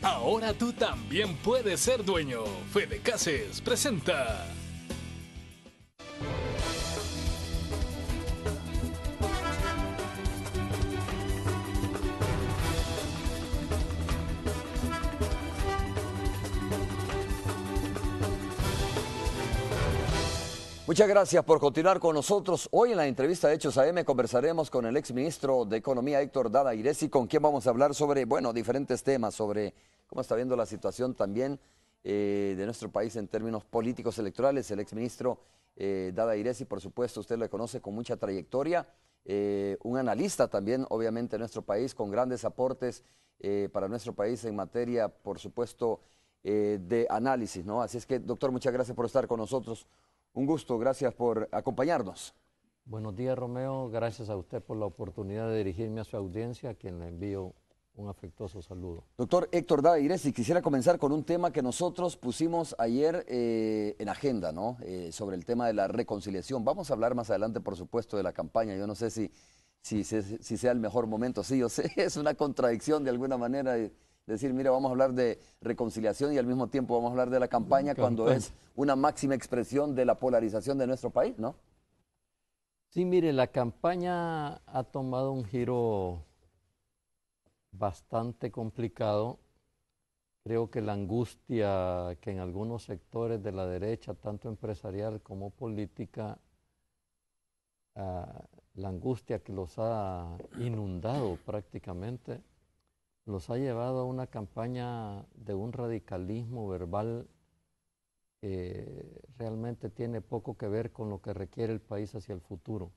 Ahora tú también puedes ser dueño. Fede Cases presenta. Muchas gracias por continuar con nosotros. Hoy en la entrevista de Hechos AM conversaremos con el exministro de Economía Héctor Dada Iresi, con quien vamos a hablar sobre, diferentes temas, sobre cómo está viendo la situación también de nuestro país en términos políticos electorales. El exministro Dada Iresi, por supuesto, usted lo conoce con mucha trayectoria, un analista también, obviamente, de nuestro país, con grandes aportes para nuestro país en materia, por supuesto, de análisis, ¿no? Así es que, doctor, muchas gracias por estar con nosotros. Un gusto, gracias por acompañarnos. Buenos días, Romeo. Gracias a usted por la oportunidad de dirigirme a su audiencia, a quien le envío un afectuoso saludo. Doctor Héctor Dada Iresi, quisiera comenzar con un tema que nosotros pusimos ayer en agenda, ¿no? Sobre el tema de la reconciliación. Vamos a hablar más adelante, por supuesto, de la campaña. Yo no sé si sea el mejor momento. Sí, yo sé, es una contradicción de alguna manera. Decir, mira, vamos a hablar de reconciliación y al mismo tiempo vamos a hablar de la campaña cuando es una máxima expresión de la polarización de nuestro país, ¿no? Sí, mire, la campaña ha tomado un giro bastante complicado. Creo que la angustia que en algunos sectores de la derecha, tanto empresarial como política, la angustia que los ha inundado prácticamente, los ha llevado a una campaña de un radicalismo verbal que realmente tiene poco que ver con lo que requiere el país hacia el futuro.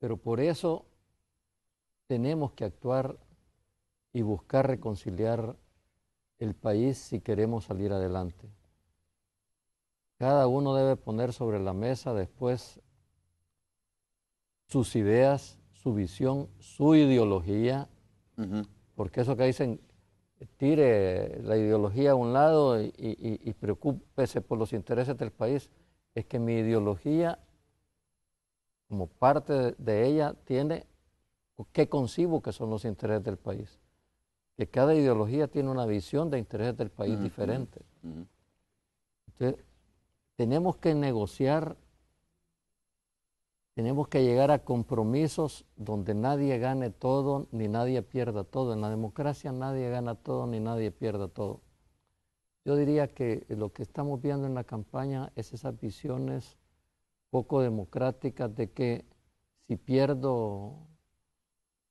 Pero por eso tenemos que actuar y buscar reconciliar el país si queremos salir adelante. Cada uno debe poner sobre la mesa después sus ideas, su visión, su ideología, porque eso que dicen, tire la ideología a un lado y preocúpese por los intereses del país, es que mi ideología, como parte de ella, tiene qué concibo que son los intereses del país. Que cada ideología tiene una visión de intereses del país diferente. Entonces, tenemos que negociar, tenemos que llegar a compromisos donde nadie gane todo ni nadie pierda todo. En la democracia nadie gana todo ni nadie pierda todo. Yo diría que lo que estamos viendo en la campaña es esas visiones poco democráticas de que si pierdo,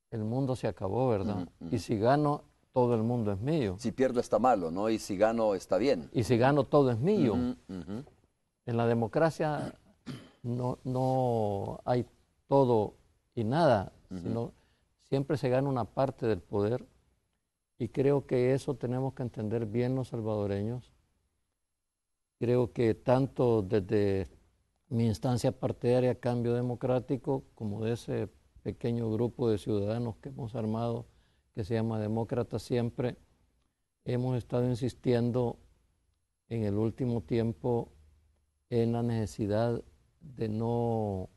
el mundo se acabó, ¿verdad? Y si gano, todo el mundo es mío. Si pierdo está malo, ¿no? Y si gano está bien. Y si gano, todo es mío. En la democracia no hay todo y nada, sino siempre se gana una parte del poder, y creo que eso tenemos que entender bien los salvadoreños. Creo que tanto desde mi instancia partidaria Cambio Democrático, como de ese pequeño grupo de ciudadanos que hemos armado, que se llama Demócratas Siempre, hemos estado insistiendo en el último tiempo en la necesidad de no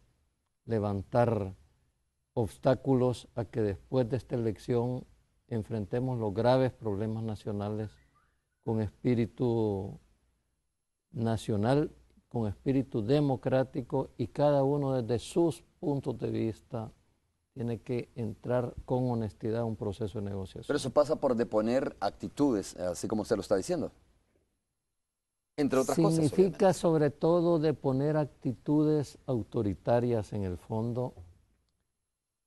levantar obstáculos a que después de esta elección enfrentemos los graves problemas nacionales con espíritu nacional, con espíritu democrático, y cada uno desde sus puntos de vista tiene que entrar con honestidad a un proceso de negociación. Pero eso pasa por deponer actitudes, así como usted lo está diciendo. Entre otras cosas. Significa sobre todo de poner actitudes autoritarias en el fondo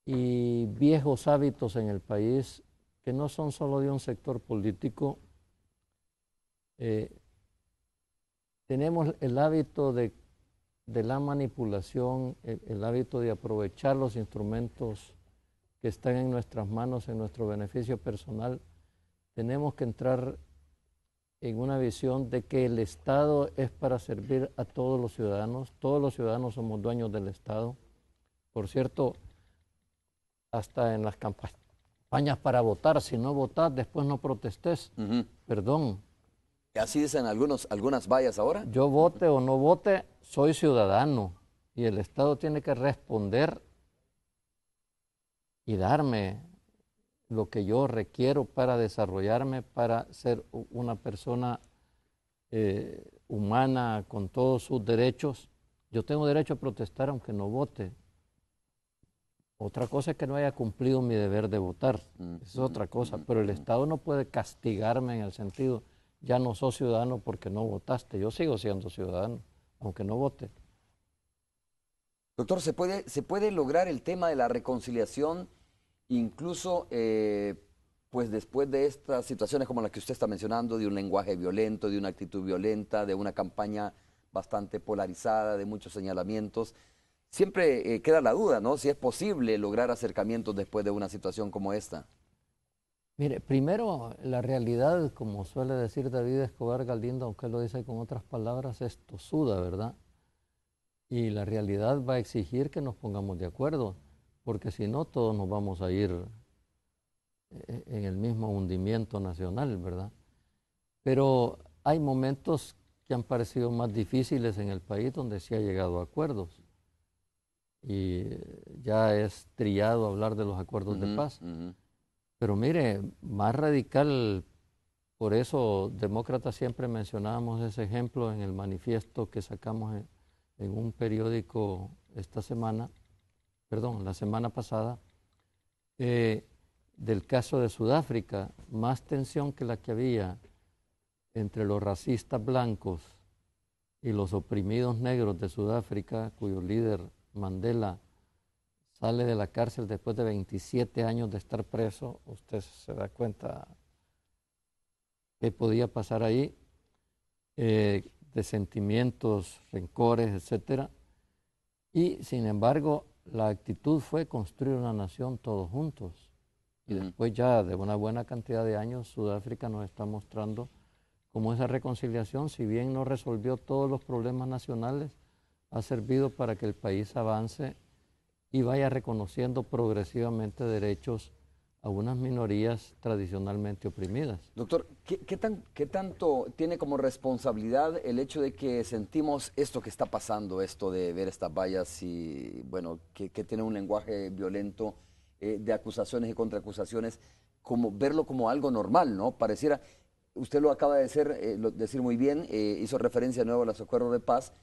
y viejos hábitos en el país que no son solo de un sector político. Tenemos el hábito de la manipulación, el hábito de aprovechar los instrumentos que están en nuestras manos en nuestro beneficio personal. Tenemos que entrar en una visión de que el Estado es para servir a todos los ciudadanos somos dueños del Estado. Por cierto, hasta en las campañas para votar, si no votás, después no protestes. Perdón. Así dicen algunas vallas ahora. Yo vote o no vote, soy ciudadano, y el Estado tiene que responder y darme lo que yo requiero para desarrollarme, para ser una persona humana con todos sus derechos. Yo tengo derecho a protestar aunque no vote. Otra cosa es que no haya cumplido mi deber de votar. Esa es otra cosa. Pero el Estado no puede castigarme en el sentido, ya no sos ciudadano porque no votaste. Yo sigo siendo ciudadano, aunque no vote. Doctor, ¿se puede lograr el tema de la reconciliación incluso pues después de estas situaciones como las que usted está mencionando, de un lenguaje violento, de una actitud violenta, de una campaña bastante polarizada, de muchos señalamientos? Siempre queda la duda, ¿no? Si es posible lograr acercamientos después de una situación como esta. Mire, primero, la realidad, como suele decir David Escobar Galindo, aunque él lo dice con otras palabras, es tosuda, ¿verdad? Y la realidad va a exigir que nos pongamos de acuerdo, porque si no, todos nos vamos a ir en el mismo hundimiento nacional, ¿verdad? Pero hay momentos que han parecido más difíciles en el país donde se ha llegado a acuerdos. Y ya es trillado hablar de los acuerdos de paz. Pero mire, más radical, por eso demócratas siempre mencionábamos ese ejemplo en el manifiesto que sacamos en un periódico esta semana, perdón, la semana pasada, del caso de Sudáfrica, más tensión que la que había entre los racistas blancos y los oprimidos negros de Sudáfrica, cuyo líder Mandela sale de la cárcel después de 27 años de estar preso. Usted se da cuenta qué podía pasar ahí, de sentimientos, rencores, etcétera. Y sin embargo, la actitud fue construir una nación todos juntos. Y después ya de una buena cantidad de años, Sudáfrica nos está mostrando cómo esa reconciliación, si bien no resolvió todos los problemas nacionales, ha servido para que el país avance y vaya reconociendo progresivamente derechos a unas minorías tradicionalmente oprimidas. Doctor, ¿qué tanto tiene como responsabilidad el hecho de que sentimos esto que está pasando, esto de ver estas vallas y, bueno, que tiene un lenguaje violento, de acusaciones y contraacusaciones, como verlo como algo normal, ¿no? Pareciera, usted lo acaba de decir muy bien, hizo referencia de nuevo a los acuerdos de paz,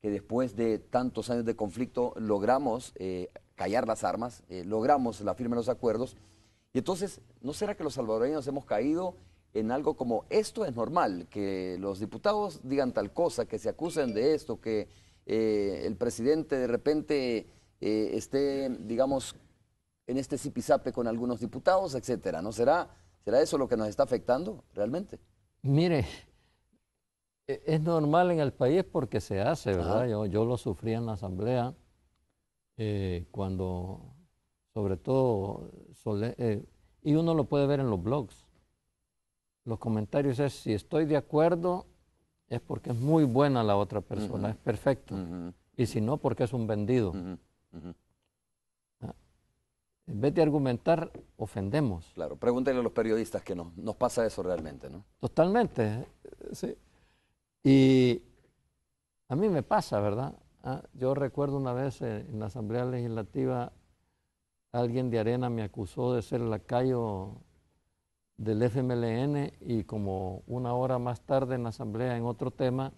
que después de tantos años de conflicto logramos callar las armas, logramos la firma de los acuerdos. Y entonces, ¿no será que los salvadoreños hemos caído en algo como esto es normal? Que los diputados digan tal cosa, que se acusen de esto, que el presidente de repente esté, digamos, en este zipizape con algunos diputados, etcétera. ¿No será eso lo que nos está afectando realmente? Mire, es normal en el país porque se hace, ¿verdad? Yo lo sufrí en la asamblea cuando, sobre todo, y uno lo puede ver en los blogs. Los comentarios es, si estoy de acuerdo, es porque es muy buena la otra persona, es perfecto. Y si no, porque es un vendido. En vez de argumentar, ofendemos. Claro, pregúntenle a los periodistas que nos pasa eso realmente, ¿no? Totalmente, sí. Y a mí me pasa, ¿verdad? Yo recuerdo una vez en la Asamblea Legislativa, alguien de Arena me acusó de ser lacayo del FMLN y como una hora más tarde en la Asamblea en otro tema,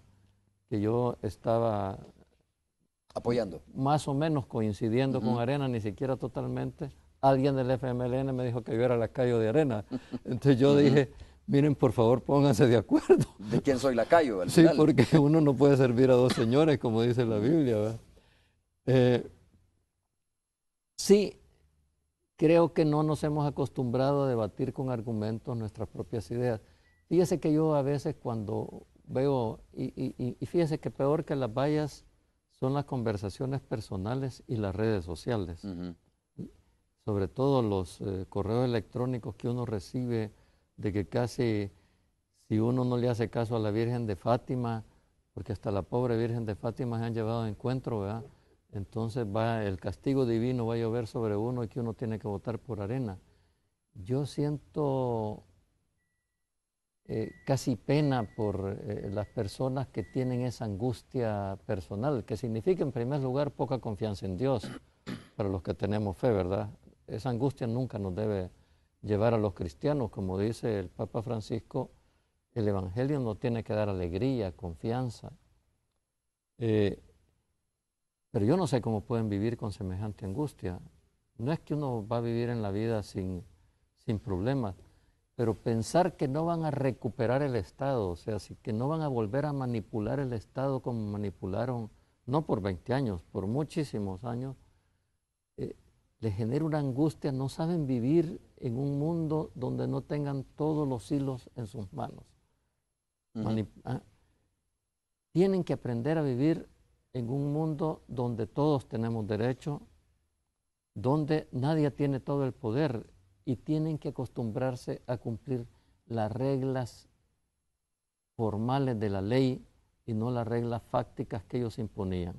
que yo estaba apoyando. Más o menos coincidiendo con Arena, ni siquiera totalmente. Alguien del FMLN me dijo que yo era lacayo de Arena. Entonces yo dije, miren, por favor, pónganse de acuerdo. ¿De quién soy lacayo al Sí, final? porque uno no puede servir a dos señores, como dice la Biblia, ¿verdad? Sí, creo que no nos hemos acostumbrado a debatir con argumentos nuestras propias ideas. Fíjese que yo a veces cuando veo, y fíjese que peor que las vallas son las conversaciones personales y las redes sociales. Sobre todo los correos electrónicos que uno recibe de que casi si uno no le hace caso a la Virgen de Fátima, porque hasta la pobre Virgen de Fátima se han llevado a encuentro, ¿verdad? Entonces el castigo divino va a llover sobre uno y que uno tiene que votar por Arena. Yo siento casi pena por las personas que tienen esa angustia personal, que significa en primer lugar poca confianza en Dios, para los que tenemos fe, ¿verdad? Esa angustia nunca nos debe llevar a los cristianos. Como dice el Papa Francisco, el Evangelio nos tiene que dar alegría, confianza. Pero yo no sé cómo pueden vivir con semejante angustia. No es que uno va a vivir en la vida sin problemas, pero pensar que no van a recuperar el Estado, o sea, que no van a volver a manipular el Estado como manipularon, no por 20 años, por muchísimos años, les genera una angustia. No saben vivir en un mundo donde no tengan todos los hilos en sus manos. Tienen que aprender a vivir en un mundo donde todos tenemos derecho, donde nadie tiene todo el poder, y tienen que acostumbrarse a cumplir las reglas formales de la ley y no las reglas fácticas que ellos imponían.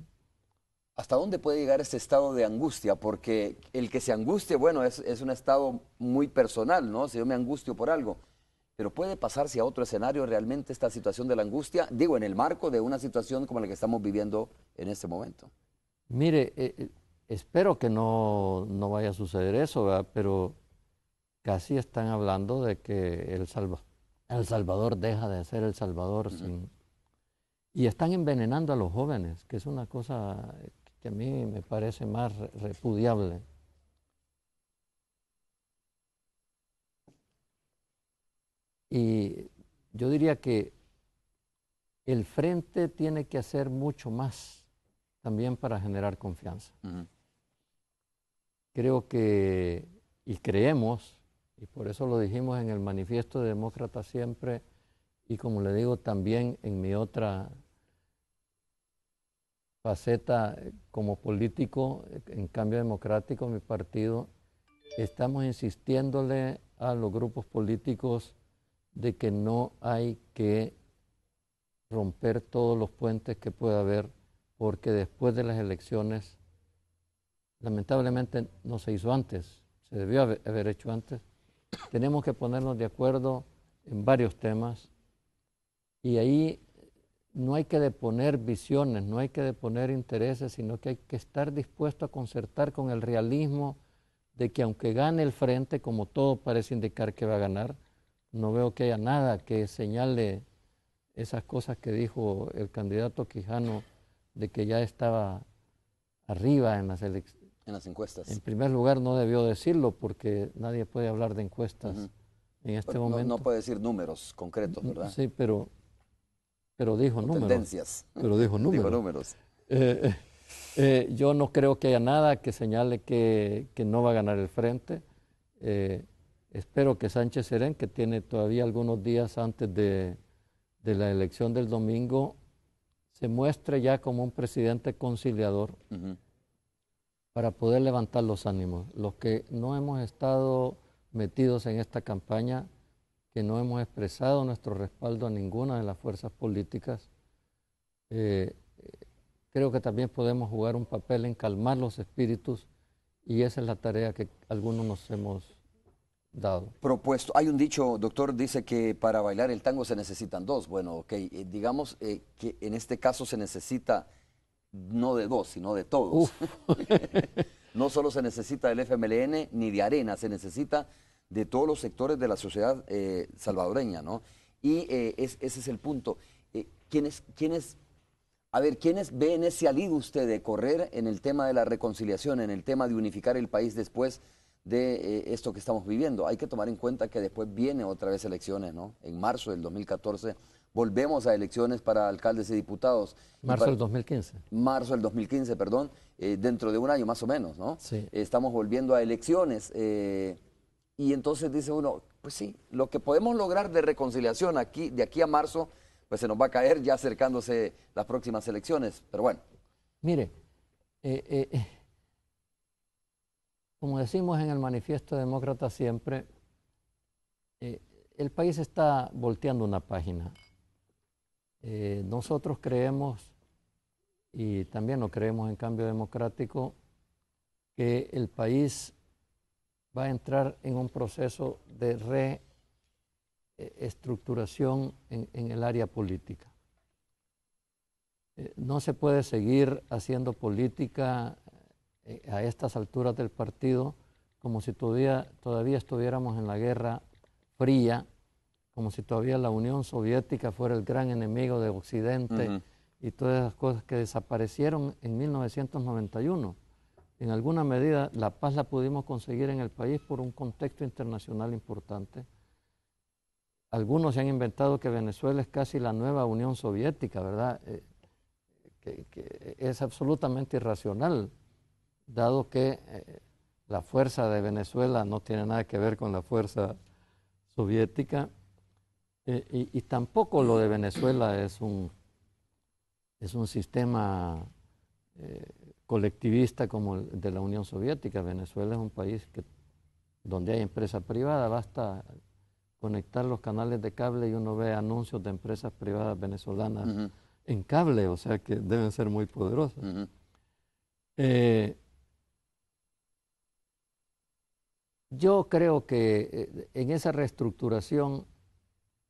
¿Hasta dónde puede llegar ese estado de angustia? Porque el que se angustie, bueno, es un estado muy personal, ¿no? Si yo me angustio por algo, pero puede pasarse a otro escenario realmente esta situación de la angustia, digo, en el marco de una situación como la que estamos viviendo en este momento. Mire, espero que no vaya a suceder eso, ¿verdad? Pero casi están hablando de que El Salvador deja de ser El Salvador y están envenenando a los jóvenes, que es una cosa que a mí me parece más repudiable. Y yo diría que el frente tiene que hacer mucho más también para generar confianza. Creo que, y creemos, y por eso lo dijimos en el Manifiesto de Demócratas siempre, y como le digo también en mi otra faceta como político, en Cambio Democrático, mi partido, estamos insistiéndole a los grupos políticos de que no hay que romper todos los puentes que pueda haber, porque después de las elecciones, lamentablemente no se hizo antes, se debió haber hecho antes. Tenemos que ponernos de acuerdo en varios temas y ahí no hay que deponer visiones, no hay que deponer intereses, sino que hay que estar dispuesto a concertar con el realismo de que aunque gane el frente, como todo parece indicar que va a ganar, no veo que haya nada que señale esas cosas que dijo el candidato Quijano de que ya estaba arriba en las elecciones. En las encuestas. En primer lugar, no debió decirlo porque nadie puede hablar de encuestas en este momento. No puede decir números concretos, ¿verdad? Sí, pero dijo números. Tendencias. Pero dijo números. Dijo números. Yo no creo que haya nada que señale que no va a ganar el frente. Espero que Sánchez Serén, que tiene todavía algunos días antes de la elección del domingo, se muestre ya como un presidente conciliador para poder levantar los ánimos. Los que no hemos estado metidos en esta campaña, que no hemos expresado nuestro respaldo a ninguna de las fuerzas políticas, creo que también podemos jugar un papel en calmar los espíritus, y esa es la tarea que algunos nos hemos dado. Propuesto. Hay un dicho, doctor, dice que para bailar el tango se necesitan dos. Bueno, ok, digamos que en este caso se necesita no de dos, sino de todos. No solo se necesita del FMLN ni de Arena, se necesita de todos los sectores de la sociedad salvadoreña, ¿no? Y ese es el punto. ¿Quiénes ven ese alivio usted de correr en el tema de la reconciliación, en el tema de unificar el país después de esto que estamos viviendo? Hay que tomar en cuenta que después viene otra vez elecciones, ¿no? En marzo del 2014 volvemos a elecciones para alcaldes y diputados. Marzo del 2015. Marzo del 2015, perdón, dentro de un año más o menos, ¿no? Sí. Estamos volviendo a elecciones y entonces dice uno, pues sí, lo que podemos lograr de reconciliación de aquí a marzo, pues se nos va a caer ya acercándose las próximas elecciones, pero bueno. Mire, como decimos en el Manifiesto Demócrata siempre, el país está volteando una página. Nosotros creemos, y también lo creemos en Cambio Democrático, que el país va a entrar en un proceso de reestructuración en el área política. No se puede seguir haciendo política a estas alturas del partido como si todavía estuviéramos en la Guerra Fría, como si todavía la Unión Soviética fuera el gran enemigo de Occidente y todas esas cosas que desaparecieron en 1991. En alguna medida la paz la pudimos conseguir en el país por un contexto internacional importante. Algunos se han inventado que Venezuela es casi la nueva Unión Soviética, ¿verdad? Que es absolutamente irracional, dado que la fuerza de Venezuela no tiene nada que ver con la fuerza soviética, y tampoco lo de Venezuela es un sistema colectivista como el de la Unión Soviética. Venezuela es un país donde hay empresa privada, basta conectar los canales de cable y uno ve anuncios de empresas privadas venezolanas en cable, o sea que deben ser muy poderosas. Yo creo que en esa reestructuración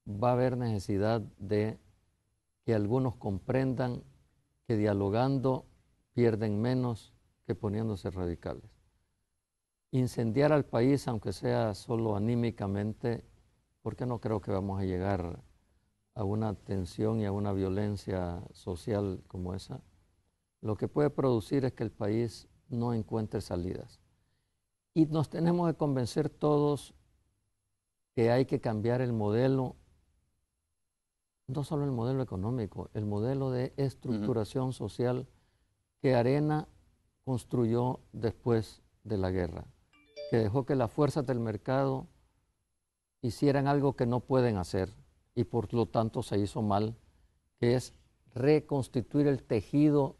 va a haber necesidad de que algunos comprendan que dialogando pierden menos que poniéndose radicales. Incendiar al país, aunque sea solo anímicamente, porque no creo que vamos a llegar a una tensión y a una violencia social como esa, lo que puede producir es que el país no encuentre salidas. Y nos tenemos que convencer todos que hay que cambiar el modelo, no solo el modelo económico, el modelo de estructuración social que Arena construyó después de la guerra, que dejó que las fuerzas del mercado hicieran algo que no pueden hacer y por lo tanto se hizo mal, que es reconstituir el tejido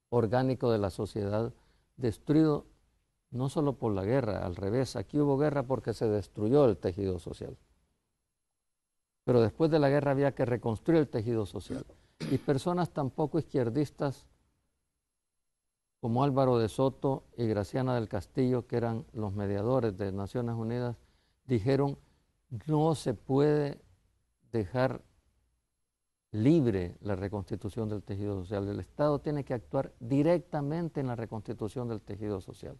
orgánico de la sociedad, destruido no solo por la guerra, al revés, aquí hubo guerra porque se destruyó el tejido social. Pero después de la guerra había que reconstruir el tejido social. Y personas tan poco izquierdistas como Álvaro de Soto y Graciana del Castillo, que eran los mediadores de Naciones Unidas, dijeron: no se puede dejar libre la reconstitución del tejido social. El Estado tiene que actuar directamente en la reconstitución del tejido social.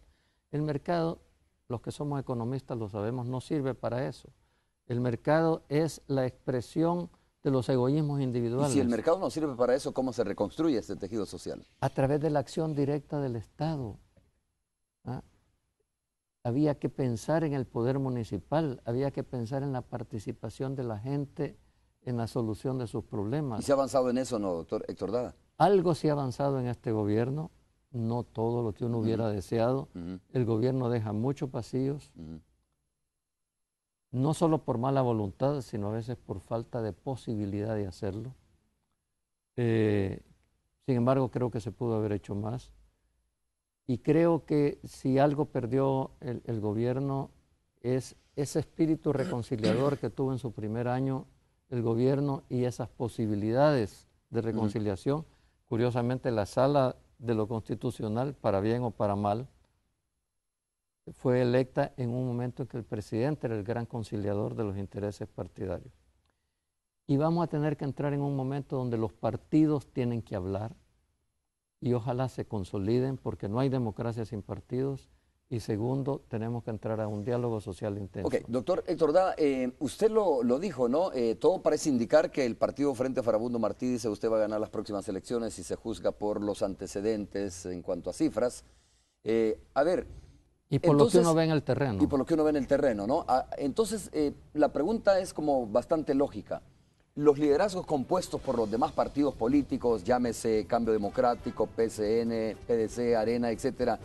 El mercado, los que somos economistas lo sabemos, no sirve para eso. El mercado es la expresión de los egoísmos individuales. Y si el mercado no sirve para eso, ¿cómo se reconstruye este tejido social? A través de la acción directa del Estado. Había que pensar en el poder municipal, había que pensar en la participación de la gente en la solución de sus problemas. ¿Y se ha avanzado en eso, no, doctor Héctor Dada? Algo se ha avanzado en este gobierno, no todo lo que uno hubiera deseado. El gobierno deja muchos vacíos, no solo por mala voluntad, sino a veces por falta de posibilidad de hacerlo. Sin embargo, creo que se pudo haber hecho más. Y creo que si algo perdió el gobierno es ese espíritu reconciliador que tuvo en su primer año el gobierno y esas posibilidades de reconciliación. Curiosamente, la Sala de lo Constitucional, para bien o para mal, fue electa en un momento en que el presidente era el gran conciliador de los intereses partidarios. Y vamos a tener que entrar en un momento donde los partidos tienen que hablar y ojalá se consoliden, porque no hay democracia sin partidos. Y segundo, tenemos que entrar a un diálogo social intenso. Ok, doctor Héctor Dada, usted lo dijo, ¿no? Todo parece indicar que el partido Frente Farabundo Martí dice usted va a ganar las próximas elecciones si se juzga por los antecedentes en cuanto a cifras. A ver... Y por lo que uno ve en el terreno. Y por lo que uno ve en el terreno, ¿no? Entonces, la pregunta es como bastante lógica. Los liderazgos compuestos por los demás partidos políticos, llámese Cambio Democrático, PCN, PDC, Arena, etcétera,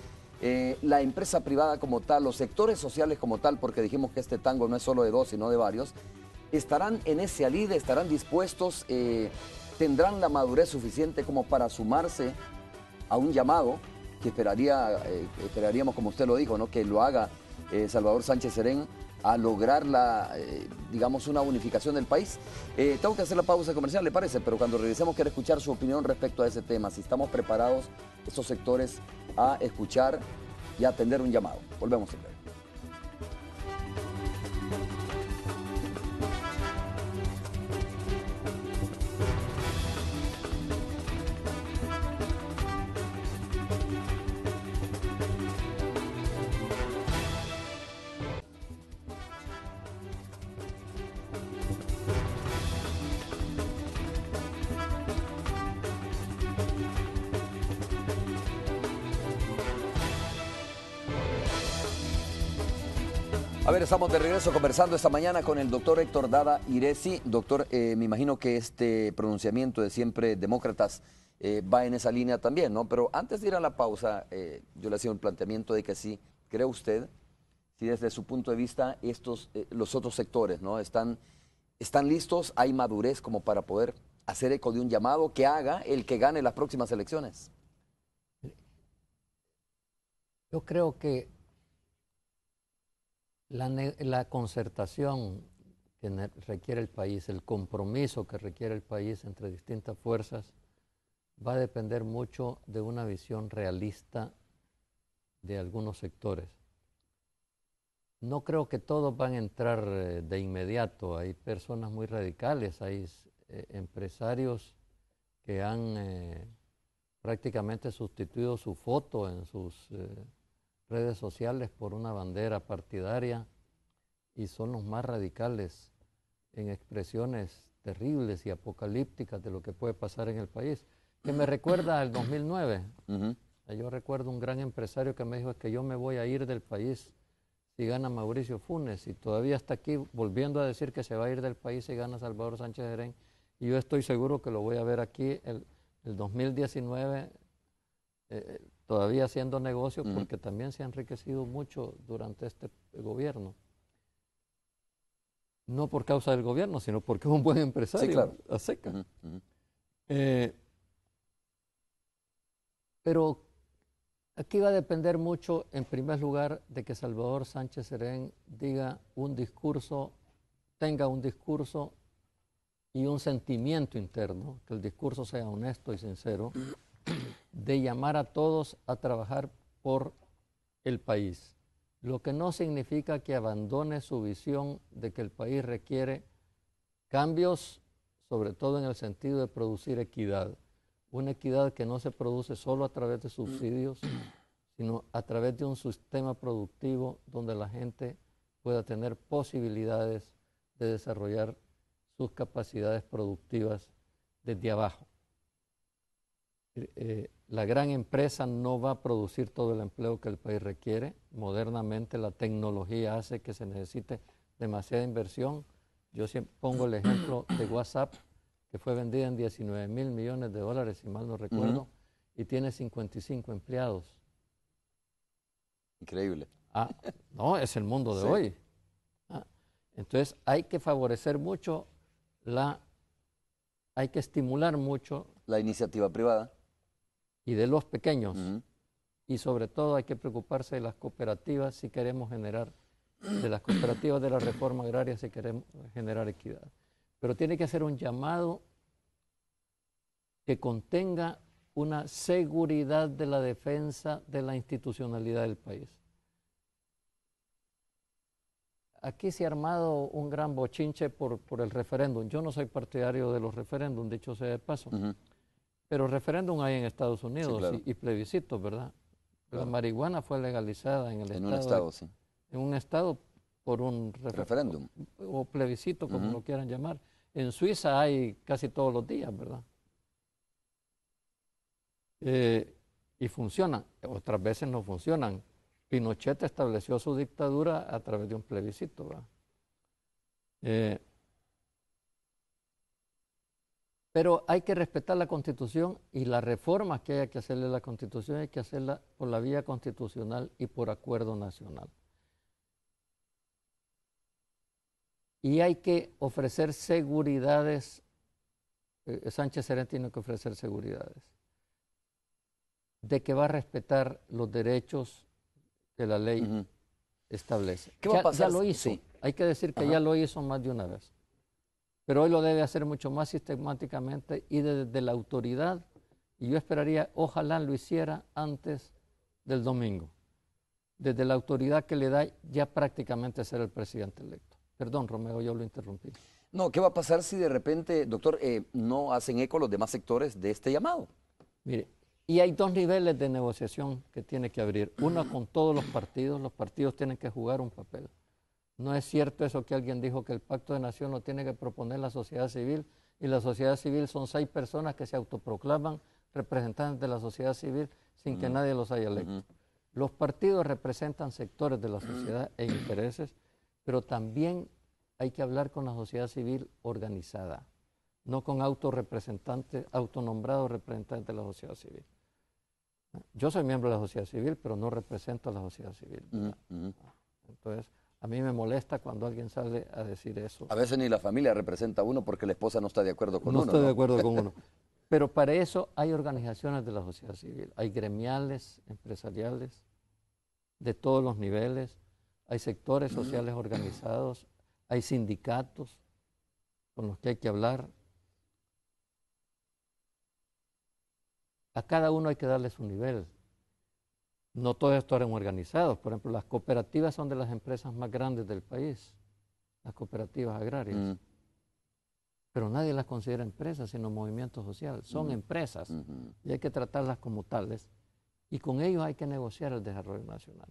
la empresa privada como tal, los sectores sociales como tal, porque dijimos que este tango no es solo de dos, sino de varios, ¿estarán en ese alide, estarán dispuestos, tendrán la madurez suficiente como para sumarse a un llamado que esperaríamos, como usted lo dijo, ¿no? Que lo haga Salvador Sánchez Serén a lograr digamos, una unificación del país? Tengo que hacer la pausa comercial, ¿le parece? Pero cuando regresemos quiero escuchar su opinión respecto a ese tema, si estamos preparados estos sectores a escuchar y a atender un llamado. Volvemos en breve. ver, estamos de regreso conversando esta mañana con el doctor Héctor Dada Iresi. Doctor, me imagino que este pronunciamiento de siempre demócratas va en esa línea también, ¿no? Pero antes de ir a la pausa, yo le hacía un planteamiento de que sí, ¿cree usted, si desde su punto de vista los otros sectores, ¿no? están listos, hay madurez como para poder hacer eco de un llamado que haga el que gane las próximas elecciones? Yo creo que la concertación que requiere el país, el compromiso que requiere el país entre distintas fuerzas, va a depender mucho de una visión realista de algunos sectores. No creo que todos van a entrar de inmediato. Hay personas muy radicales, hay empresarios que han prácticamente sustituido su foto en sus redes sociales por una bandera partidaria y son los más radicales en expresiones terribles y apocalípticas de lo que puede pasar en el país, que me recuerda al 2009. Yo recuerdo un gran empresario que me dijo: es que yo me voy a ir del país si gana Mauricio Funes, y todavía está aquí volviendo a decir que se va a ir del país si gana Salvador Sánchez Serén, y yo estoy seguro que lo voy a ver aquí el 2019 todavía haciendo negocios, porque también se ha enriquecido mucho durante este gobierno. No por causa del gobierno, sino porque es un buen empresario, sí, claro, a seca. Pero aquí va a depender mucho, en primer lugar, de que Salvador Sánchez Serén tenga un discurso y un sentimiento interno, que el discurso sea honesto y sincero, de llamar a todos a trabajar por el país. Lo que no significa que abandone su visión de que el país requiere cambios, sobre todo en el sentido de producir equidad. Una equidad que no se produce solo a través de subsidios, sino a través de un sistema productivo donde la gente pueda tener posibilidades de desarrollar sus capacidades productivas desde abajo. La gran empresa no va a producir todo el empleo que el país requiere. Modernamente la tecnología hace que se necesite demasiada inversión. Yo siempre pongo el ejemplo de WhatsApp, que fue vendida en $19 mil millones, si mal no recuerdo, y tiene 55 empleados. Increíble. No, es el mundo de hoy. Entonces hay que favorecer mucho hay que estimular mucho la iniciativa privada y de los pequeños, y sobre todo hay que preocuparse de las cooperativas si queremos generar, de las cooperativas de la reforma agraria si queremos generar equidad. Pero tiene que ser un llamado que contenga una seguridad de la defensa de la institucionalidad del país. Aquí se ha armado un gran bochinche por el referéndum. Yo no soy partidario de los referéndums, dicho sea de paso. Pero referéndum hay en Estados Unidos, sí, claro, y plebiscitos, ¿verdad? Claro. La marihuana fue legalizada en un estado, sí. En un estado por un referéndum o plebiscito, como lo quieran llamar. En Suiza hay casi todos los días, ¿verdad? Y funcionan, otras veces no funcionan. Pinochet estableció su dictadura a través de un plebiscito, ¿verdad? Pero hay que respetar la Constitución, y las reformas que haya que hacerle a la Constitución hay que hacerla por la vía constitucional y por acuerdo nacional. Y hay que ofrecer seguridades, Sánchez Serén tiene que ofrecer seguridades, de que va a respetar los derechos que la ley establece. ¿Qué va a pasar? Ya lo hizo, sí. Hay que decir que ya lo hizo más de una vez. Pero hoy lo debe hacer mucho más sistemáticamente y desde la autoridad, y yo esperaría, ojalá lo hiciera antes del domingo, desde la autoridad que le da ya prácticamente ser el presidente electo. Perdón, Romeo, yo lo interrumpí. No, ¿qué va a pasar si de repente, doctor, no hacen eco los demás sectores de este llamado? Mire, y hay dos niveles de negociación que tiene que abrir. Uno con todos los partidos tienen que jugar un papel. No es cierto eso que alguien dijo, que el Pacto de Nación lo tiene que proponer la sociedad civil, y la sociedad civil son 6 personas que se autoproclaman representantes de la sociedad civil sin que nadie los haya electo. Los partidos representan sectores de la sociedad e intereses, pero también hay que hablar con la sociedad civil organizada, no con autorrepresentantes, autonombrados representantes de la sociedad civil. Yo soy miembro de la sociedad civil, pero no represento a la sociedad civil. Entonces, a mí me molesta cuando alguien sale a decir eso. A veces ni la familia representa a uno porque la esposa no está de acuerdo con uno. No estoy de acuerdo con uno. Pero para eso hay organizaciones de la sociedad civil, hay gremiales, empresariales, de todos los niveles, hay sectores sociales organizados, hay sindicatos con los que hay que hablar. A cada uno hay que darle su nivel. No todos están organizados. Por ejemplo, las cooperativas son de las empresas más grandes del país, las cooperativas agrarias. Pero nadie las considera empresas, sino movimiento social. Son empresas y hay que tratarlas como tales. Y con ellos hay que negociar el desarrollo nacional.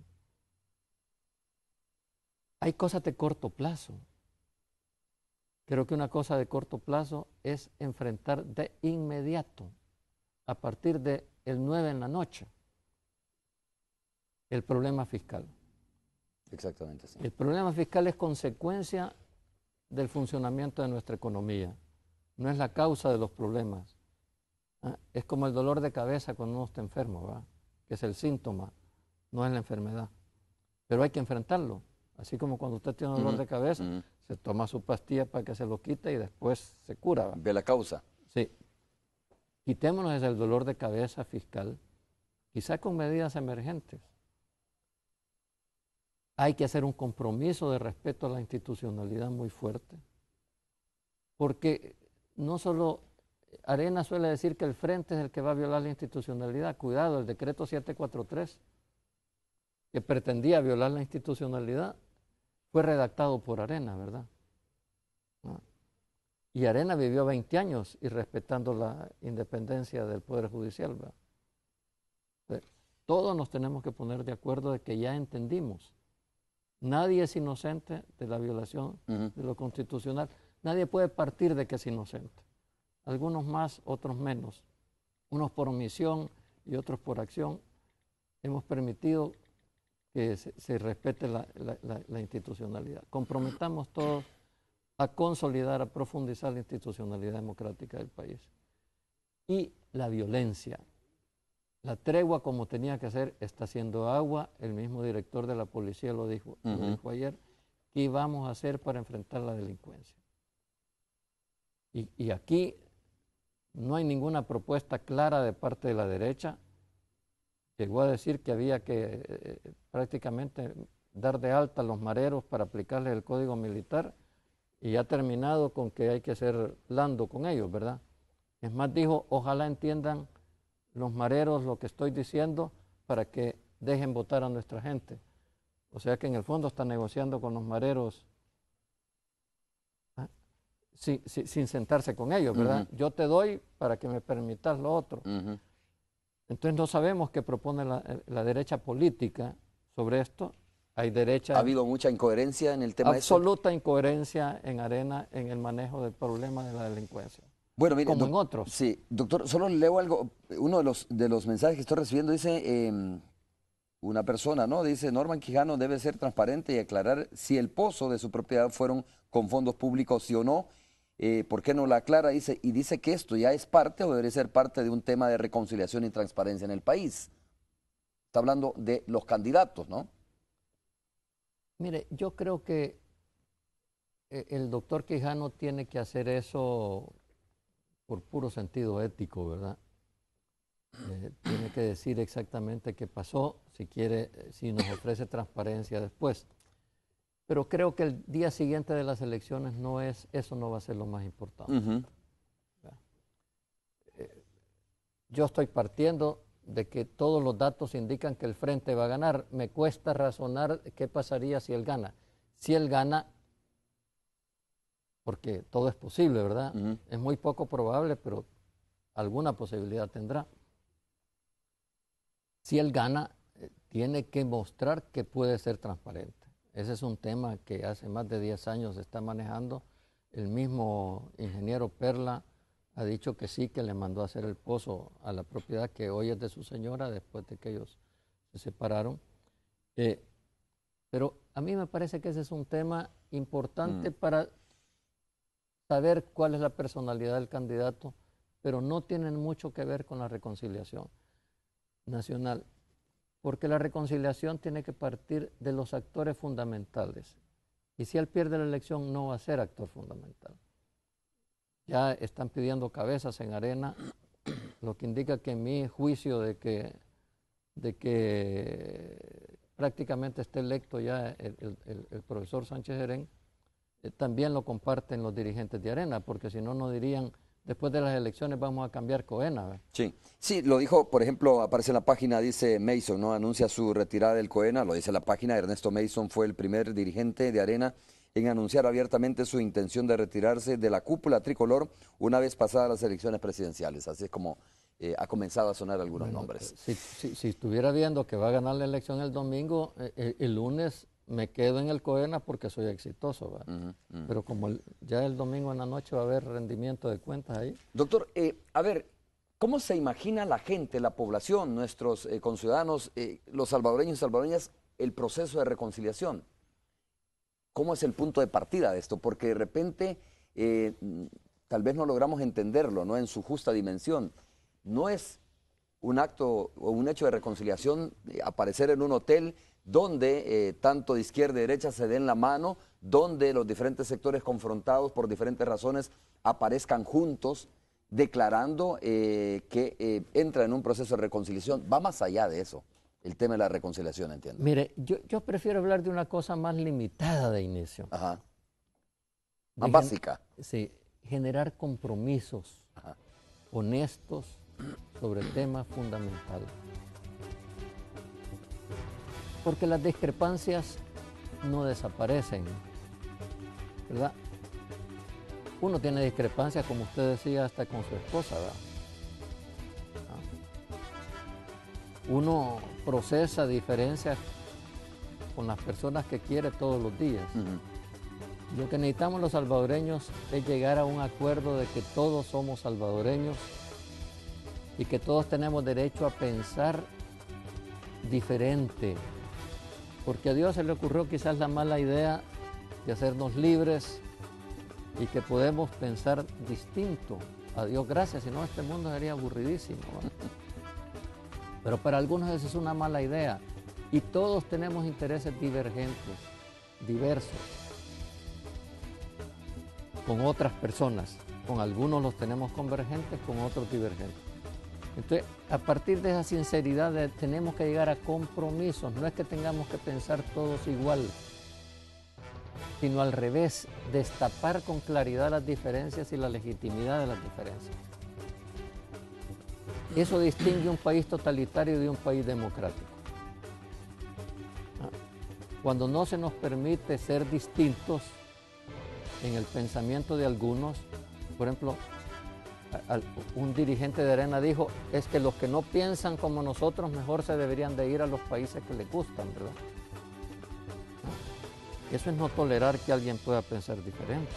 Hay cosas de corto plazo. Creo que una cosa de corto plazo es enfrentar de inmediato, a partir del 9 en la noche, el problema fiscal. Exactamente, sí. El problema fiscal es consecuencia del funcionamiento de nuestra economía. No es la causa de los problemas. Es como el dolor de cabeza cuando uno está enfermo, ¿verdad? Que es el síntoma, no es la enfermedad. Pero hay que enfrentarlo. Así como cuando usted tiene dolor de cabeza, se toma su pastilla para que se lo quite y después se cura, ¿verdad? Ve la causa. Sí. Quitémonos el dolor de cabeza fiscal, quizá con medidas emergentes. Hay que hacer un compromiso de respeto a la institucionalidad muy fuerte, porque no solo Arena suele decir que el frente es el que va a violar la institucionalidad. Cuidado, el decreto 743, que pretendía violar la institucionalidad, fue redactado por Arena, ¿verdad? Y Arena vivió 20 años y respetando la independencia del Poder Judicial, ¿verdad? Todos nos tenemos que poner de acuerdo de que ya entendimos. Nadie es inocente de la violación de lo constitucional. Nadie puede partir de que es inocente. Algunos más, otros menos. Unos por omisión y otros por acción. Hemos permitido que se respete la institucionalidad. Comprometamos todos a consolidar, a profundizar la institucionalidad democrática del país. Y la violencia. La tregua, como tenía que ser, está haciendo agua. El mismo director de la policía lo dijo ayer. ¿Qué vamos a hacer para enfrentar la delincuencia? Y aquí no hay ninguna propuesta clara de parte de la derecha. Llegó a decir que había que prácticamente dar de alta a los mareros para aplicarles el código militar y ha terminado con que hay que ser blando con ellos, ¿verdad? Es más, dijo, ojalá entiendan los mareros lo que estoy diciendo para que dejen votar a nuestra gente. O sea que en el fondo está negociando con los mareros sin sentarse con ellos, ¿verdad? Yo te doy para que me permitas lo otro. Entonces no sabemos qué propone la derecha política sobre esto. Hay derecha... ¿Ha habido mucha incoherencia en el tema? Absoluta incoherencia en Arena en el manejo del problema de la delincuencia. Bueno, mire, como en otros. Sí, doctor, solo leo algo. Uno de los mensajes que estoy recibiendo dice, una persona, ¿no? Dice, Norman Quijano debe ser transparente y aclarar si el pozo de su propiedad fueron con fondos públicos, sí o no. ¿Por qué no la aclara? Dice, y dice que esto ya es parte o debería ser parte de un tema de reconciliación y transparencia en el país. Está hablando de los candidatos, ¿no? Mire, yo creo que el doctor Quijano tiene que hacer eso por puro sentido ético, ¿verdad? Tiene que decir exactamente qué pasó, si quiere, si nos ofrece transparencia después. Pero creo que el día siguiente de las elecciones eso no va a ser lo más importante. Yo estoy partiendo de que todos los datos indican que el Frente va a ganar. Me cuesta razonar qué pasaría si él gana. Si él gana, porque todo es posible, ¿verdad? Es muy poco probable, pero alguna posibilidad tendrá. Si él gana, tiene que mostrar que puede ser transparente. Ese es un tema que hace más de 10 años se está manejando. El mismo ingeniero Perla ha dicho que sí, que le mandó a hacer el pozo a la propiedad que hoy es de su señora después de que ellos se separaron. Pero a mí me parece que ese es un tema importante para saber cuál es la personalidad del candidato, pero no tienen mucho que ver con la reconciliación nacional, porque la reconciliación tiene que partir de los actores fundamentales. Y si él pierde la elección, no va a ser actor fundamental. Ya están pidiendo cabezas en arena, lo que indica que en mi juicio de que prácticamente esté electo ya el profesor Sánchez Serén, también lo comparten los dirigentes de Arena, porque si no, no dirían, después de las elecciones vamos a cambiar COENA, ¿verdad? Sí, sí, lo dijo, por ejemplo, aparece en la página, dice Mason, ¿no? Anuncia su retirada del COENA, lo dice la página. Ernesto Mason fue el primer dirigente de Arena en anunciar abiertamente su intención de retirarse de la cúpula tricolor una vez pasadas las elecciones presidenciales. Así es como ha comenzado a sonar algunos nombres. Si estuviera viendo que va a ganar la elección el domingo, el lunes me quedo en el COENA porque soy exitoso, ¿verdad? Pero como ya el domingo en la noche va a haber rendimiento de cuentas ahí. Doctor, a ver, ¿cómo se imagina la gente, la población, nuestros conciudadanos, los salvadoreños y salvadoreñas, el proceso de reconciliación? ¿Cómo es el punto de partida de esto? Porque de repente tal vez no logramos entenderlo, ¿no? En su justa dimensión. No es un acto o un hecho de reconciliación aparecer en un hotel donde tanto de izquierda y derecha se den la mano, donde los diferentes sectores confrontados por diferentes razones aparezcan juntos, declarando que entra en un proceso de reconciliación. Va más allá de eso, el tema de la reconciliación, entiendo. Mire, yo prefiero hablar de una cosa más limitada de inicio. Ajá. Más básica. Sí, generar compromisos honestos sobre temas fundamentales. Porque las discrepancias no desaparecen, ¿verdad? Uno tiene discrepancias, como usted decía, hasta con su esposa, ¿verdad? Uno procesa diferencias con las personas que quiere todos los días. Lo que necesitamos los salvadoreños es llegar a un acuerdo de que todos somos salvadoreños y que todos tenemos derecho a pensar diferente. Porque a Dios se le ocurrió quizás la mala idea de hacernos libres y que podemos pensar distinto. A Dios gracias, si no este mundo sería aburridísimo, ¿no? Pero para algunos esa es una mala idea. Y todos tenemos intereses divergentes, diversos, con otras personas. Con algunos los tenemos convergentes, con otros divergentes. Entonces, a partir de esa sinceridad tenemos que llegar a compromisos. No es que tengamos que pensar todos igual, sino al revés, destapar con claridad las diferencias y la legitimidad de las diferencias. Eso distingue un país totalitario de un país democrático. Cuando no se nos permite ser distintos en el pensamiento de algunos, por ejemplo, un dirigente de Arena dijo, es que los que no piensan como nosotros mejor se deberían de ir a los países que les gustan, ¿verdad? Eso es no tolerar que alguien pueda pensar diferente.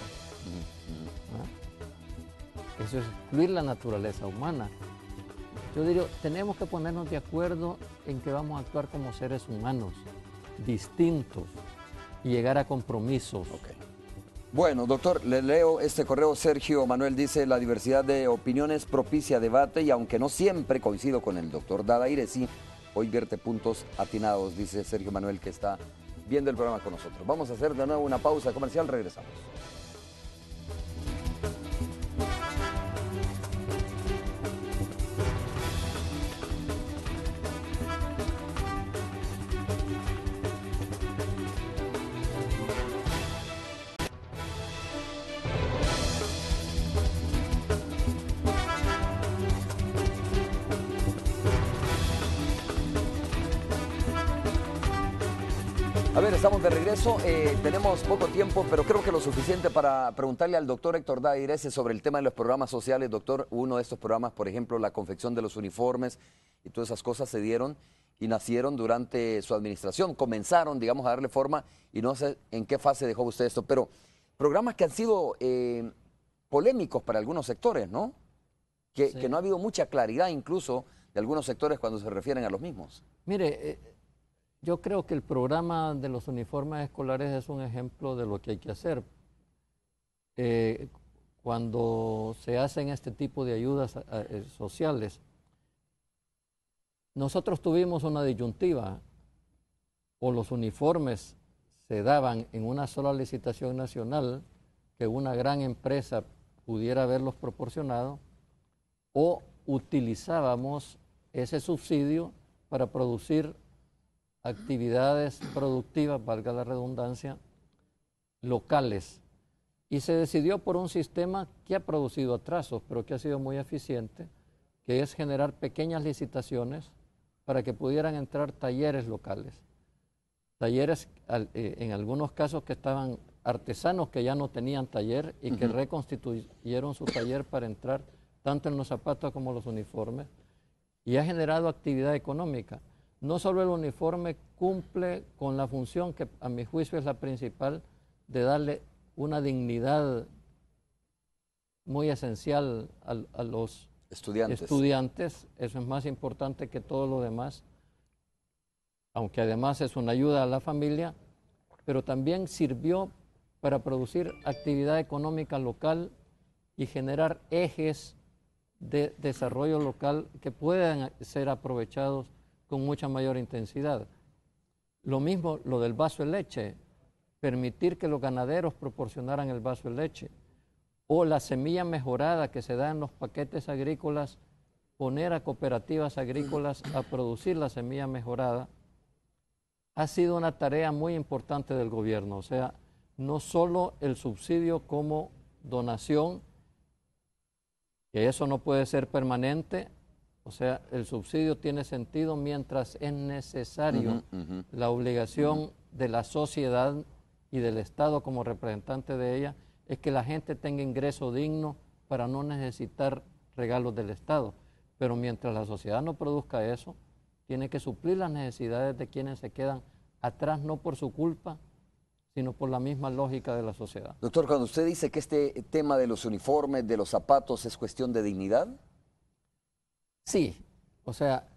Eso es excluir la naturaleza humana. Yo diría, tenemos que ponernos de acuerdo en que vamos a actuar como seres humanos, distintos, y llegar a compromisos. Okay. Bueno, doctor, le leo este correo. Sergio Manuel dice, la diversidad de opiniones propicia debate y aunque no siempre coincido con el doctor Dada Iresi, hoy vierte puntos atinados, dice Sergio Manuel, que está viendo el programa con nosotros. Vamos a hacer de nuevo una pausa comercial, regresamos. A ver, estamos de regreso, tenemos poco tiempo, pero creo que lo suficiente para preguntarle al doctor Héctor Dada Iresi sobre el tema de los programas sociales. Doctor, uno de estos programas, por ejemplo, la confección de los uniformes y todas esas cosas se dieron y nacieron durante su administración. Comenzaron, digamos, a darle forma y no sé en qué fase dejó usted esto, pero programas que han sido polémicos para algunos sectores, ¿no? Sí. Que no ha habido mucha claridad incluso de algunos sectores cuando se refieren a los mismos. Mire, Yo creo que el programa de los uniformes escolares es un ejemplo de lo que hay que hacer. Cuando se hacen este tipo de ayudas sociales, nosotros tuvimos una disyuntiva: o los uniformes se daban en una sola licitación nacional, que una gran empresa pudiera haberlos proporcionado, o utilizábamos ese subsidio para producir actividades productivas, valga la redundancia, locales. Y se decidió por un sistema que ha producido atrasos, pero que ha sido muy eficiente, que es generar pequeñas licitaciones para que pudieran entrar talleres locales. Talleres, en algunos casos, que estaban artesanos que ya no tenían taller y que reconstituyeron su taller para entrar tanto en los zapatos como en los uniformes, y ha generado actividad económica. No solo el uniforme cumple con la función que a mi juicio es la principal, de darle una dignidad muy esencial a los estudiantes, eso es más importante que todo lo demás, aunque además es una ayuda a la familia, pero también sirvió para producir actividad económica local y generar ejes de desarrollo local que puedan ser aprovechados con mucha mayor intensidad. Lo mismo lo del vaso de leche, permitir que los ganaderos proporcionaran el vaso de leche, o la semilla mejorada que se da en los paquetes agrícolas, poner a cooperativas agrícolas a producir la semilla mejorada, ha sido una tarea muy importante del gobierno. O sea, no solo el subsidio como donación, que eso no puede ser permanente, o sea, el subsidio tiene sentido mientras es necesario. La obligación de la sociedad y del Estado como representante de ella es que la gente tenga ingreso digno para no necesitar regalos del Estado. Pero mientras la sociedad no produzca eso, tiene que suplir las necesidades de quienes se quedan atrás, no por su culpa, sino por la misma lógica de la sociedad. Doctor, cuando usted dice que este tema de los uniformes, de los zapatos, es cuestión de dignidad. Sí, o sea,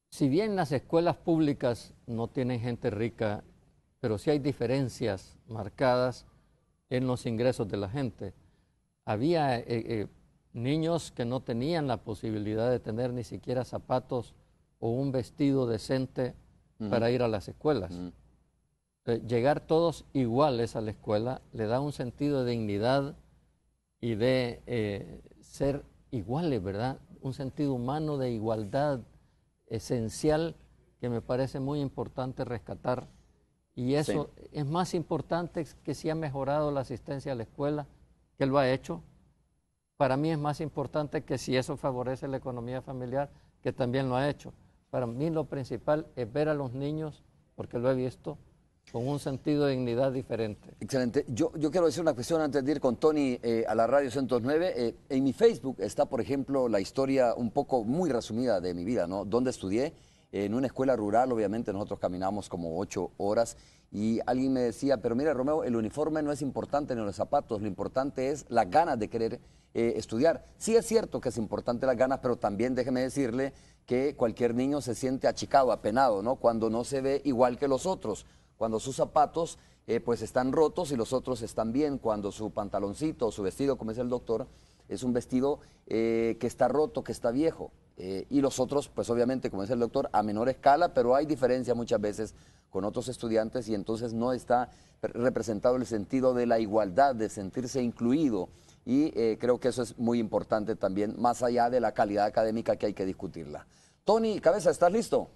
si bien las escuelas públicas no tienen gente rica, pero sí hay diferencias marcadas en los ingresos de la gente. Había niños que no tenían la posibilidad de tener ni siquiera zapatos o un vestido decente para ir a las escuelas. Llegar todos iguales a la escuela le da un sentido de dignidad y de ser iguales, ¿verdad? Un sentido humano de igualdad esencial que me parece muy importante rescatar. Y eso es más importante que si ha mejorado la asistencia a la escuela, que lo ha hecho. Para mí es más importante que si eso favorece la economía familiar, que también lo ha hecho. Para mí lo principal es ver a los niños, porque lo he visto, con un sentido de dignidad diferente. Excelente. Yo quiero decir una cuestión antes de ir con Tony a la Radio 109. En mi Facebook está, por ejemplo, la historia un poco muy resumida de mi vida, ¿no? Donde estudié, en una escuela rural. Obviamente nosotros caminamos como 8 horas y alguien me decía, pero mira, Romeo, el uniforme no es importante ni los zapatos, lo importante es las ganas de querer estudiar. Sí es cierto que es importante las ganas, pero también déjeme decirle que cualquier niño se siente achicado, apenado, ¿no? Cuando no se ve igual que los otros, cuando sus zapatos pues están rotos y los otros están bien, cuando su pantaloncito o su vestido, como dice el doctor, es un vestido que está roto, que está viejo. Y los otros, pues obviamente, como dice el doctor, a menor escala, pero hay diferencia muchas veces con otros estudiantes y entonces no está representado el sentido de la igualdad, de sentirse incluido. Y creo que eso es muy importante también, más allá de la calidad académica que hay que discutirla. Tony Cabeza, ¿estás listo?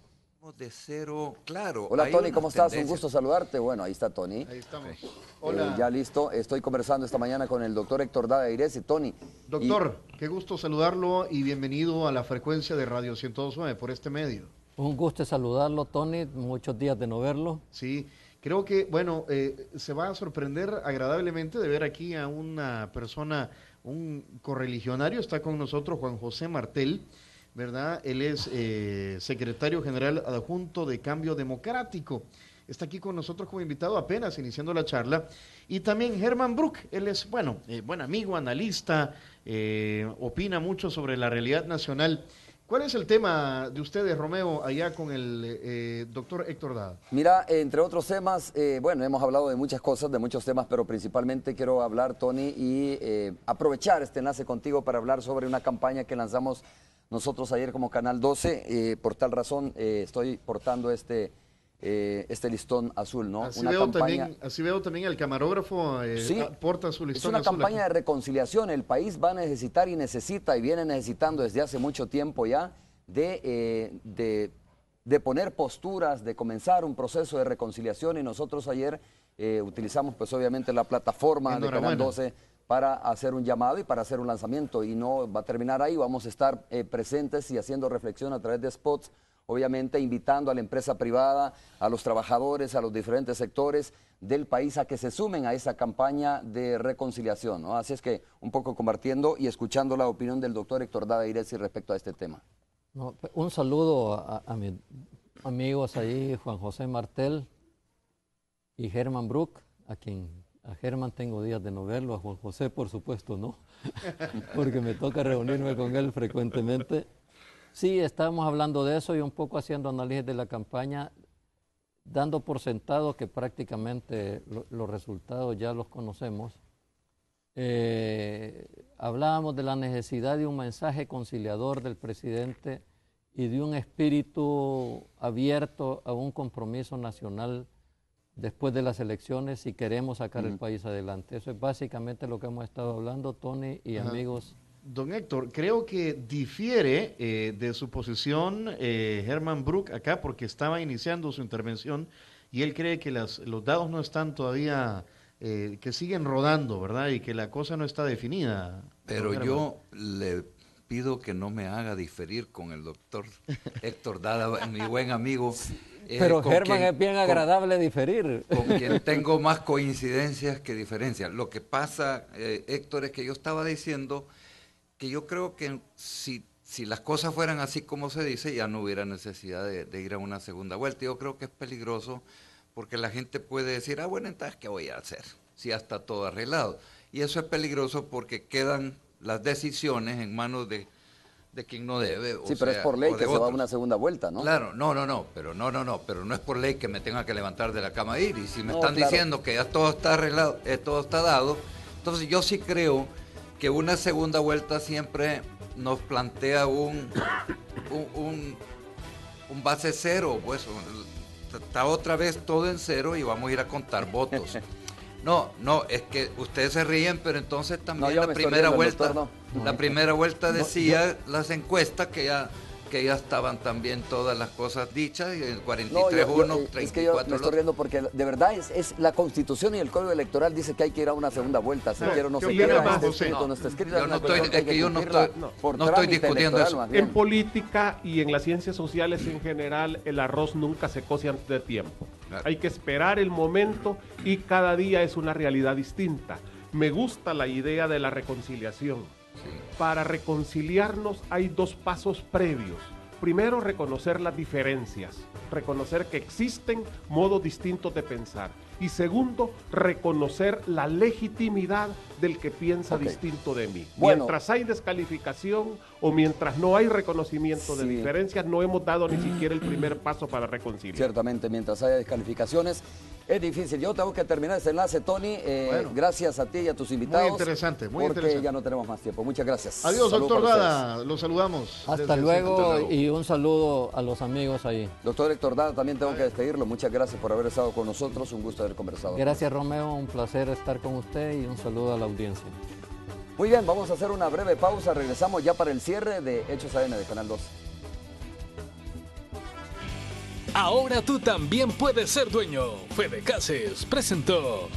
De cero, claro. Hola Tony, ¿cómo estás? Un gusto saludarte. Bueno, ahí está Tony. Ahí estamos. Hola. Ya listo. Estoy conversando esta mañana con el doctor Héctor Dada Iresi. Tony. Doctor, qué gusto saludarlo y bienvenido a la frecuencia de Radio 109 por este medio. Un gusto saludarlo, Tony. Muchos días de no verlo. Sí, creo que, bueno, se va a sorprender agradablemente de ver aquí a una persona, un correligionario. Está con nosotros Juan José Martel, ¿verdad? Él es secretario general adjunto de Cambio Democrático. Está aquí con nosotros como invitado apenas iniciando la charla. Y también Germán Brook, él es, bueno, buen amigo, analista, opina mucho sobre la realidad nacional. ¿Cuál es el tema de ustedes, Romeo, allá con el doctor Héctor Dada? Mira, entre otros temas, bueno, hemos hablado de muchas cosas, de muchos temas, pero principalmente quiero hablar, Tony, y aprovechar este enlace contigo para hablar sobre una campaña que lanzamos nosotros ayer como Canal 12. Por tal razón, estoy portando este listón azul, ¿no? Así veo también el camarógrafo sí, porta su listón azul. Es una campaña aquí de reconciliación. El país va a necesitar y necesita y viene necesitando desde hace mucho tiempo ya de poner posturas, de comenzar un proceso de reconciliación, y nosotros ayer utilizamos pues obviamente la plataforma de Canal 12 para hacer un llamado y para hacer un lanzamiento, y no va a terminar ahí. Vamos a estar presentes y haciendo reflexión a través de spots, obviamente invitando a la empresa privada, a los trabajadores, a los diferentes sectores del país a que se sumen a esa campaña de reconciliación, ¿no? Así es que un poco compartiendo y escuchando la opinión del doctor Héctor Dada Iresi respecto a este tema. No, un saludo a mis amigos ahí, Juan José Martel y Germán Brook, a Germán tengo días de no verlo, a Juan José por supuesto no, porque me toca reunirme con él frecuentemente. Sí, estábamos hablando de eso y un poco haciendo análisis de la campaña, dando por sentado que prácticamente los resultados ya los conocemos. Hablábamos de la necesidad de un mensaje conciliador del presidente y de un espíritu abierto a un compromiso nacional después de las elecciones si queremos sacar el país adelante. Eso es básicamente lo que hemos estado hablando, Tony y amigos. Don Héctor, creo que difiere de su posición Germán Brook acá, porque estaba iniciando su intervención y él cree que los dados no están todavía, que siguen rodando, ¿verdad? Y que la cosa no está definida. Pero yo le pido que no me haga diferir con el doctor Héctor Dada, mi buen amigo. Pero Germán es bien agradable diferir. Con quien tengo más coincidencias que diferencias. Lo que pasa, Héctor, es que yo estaba diciendo que yo creo que si las cosas fueran así como se dice, ya no hubiera necesidad de ir a una segunda vuelta. Yo creo que es peligroso porque la gente puede decir, bueno, entonces, ¿qué voy a hacer? Si ya está todo arreglado. Y eso es peligroso porque quedan las decisiones en manos de quien no debe. Sí, pero es por ley que se va a una segunda vuelta, ¿no? Claro, pero no es por ley que me tenga que levantar de la cama e ir. Y si me están diciendo que ya todo está arreglado, todo está dado, entonces yo sí creo que una segunda vuelta siempre nos plantea un base cero, pues está otra vez todo en cero y vamos a ir a contar votos. No, es que ustedes se ríen, pero entonces también la primera vuelta, la primera vuelta decía las encuestas que ya estaban también todas las cosas dichas, y el 43-1, 34. Es que yo me estoy riendo porque de verdad es la Constitución y el Código Electoral dice que hay que ir a una segunda vuelta. Si quiero no se quiera, no está escrito. Yo no estoy discutiendo eso. En política y en las ciencias sociales en general, el arroz nunca se cose antes de tiempo. Claro. Hay que esperar el momento y cada día es una realidad distinta. Me gusta la idea de la reconciliación. Sí. Para reconciliarnos hay dos pasos previos. Primero, reconocer las diferencias, reconocer que existen modos distintos de pensar. Y segundo, reconocer la legitimidad del que piensa distinto de mí. Bueno, mientras hay descalificación o mientras no hay reconocimiento de diferencias, no hemos dado ni siquiera el primer paso para reconciliar. Ciertamente, mientras haya descalificaciones, es difícil. Yo tengo que terminar este enlace, Tony. Gracias a ti y a tus invitados. Muy interesante, muy porque interesante. Ya no tenemos más tiempo. Muchas gracias. Adiós, doctor Dada. Los saludamos. Hasta luego y un saludo a los amigos ahí. Doctor Héctor Dada, también tengo que despedirlo. Muchas gracias por haber estado con nosotros. Un gusto haber conversado. Gracias, Romeo. Un placer estar con usted y un saludo a la audiencia. Muy bien, vamos a hacer una breve pausa. Regresamos ya para el cierre de Hechos AM de Canal 2. Ahora tú también puedes ser dueño. Fede Cases presentó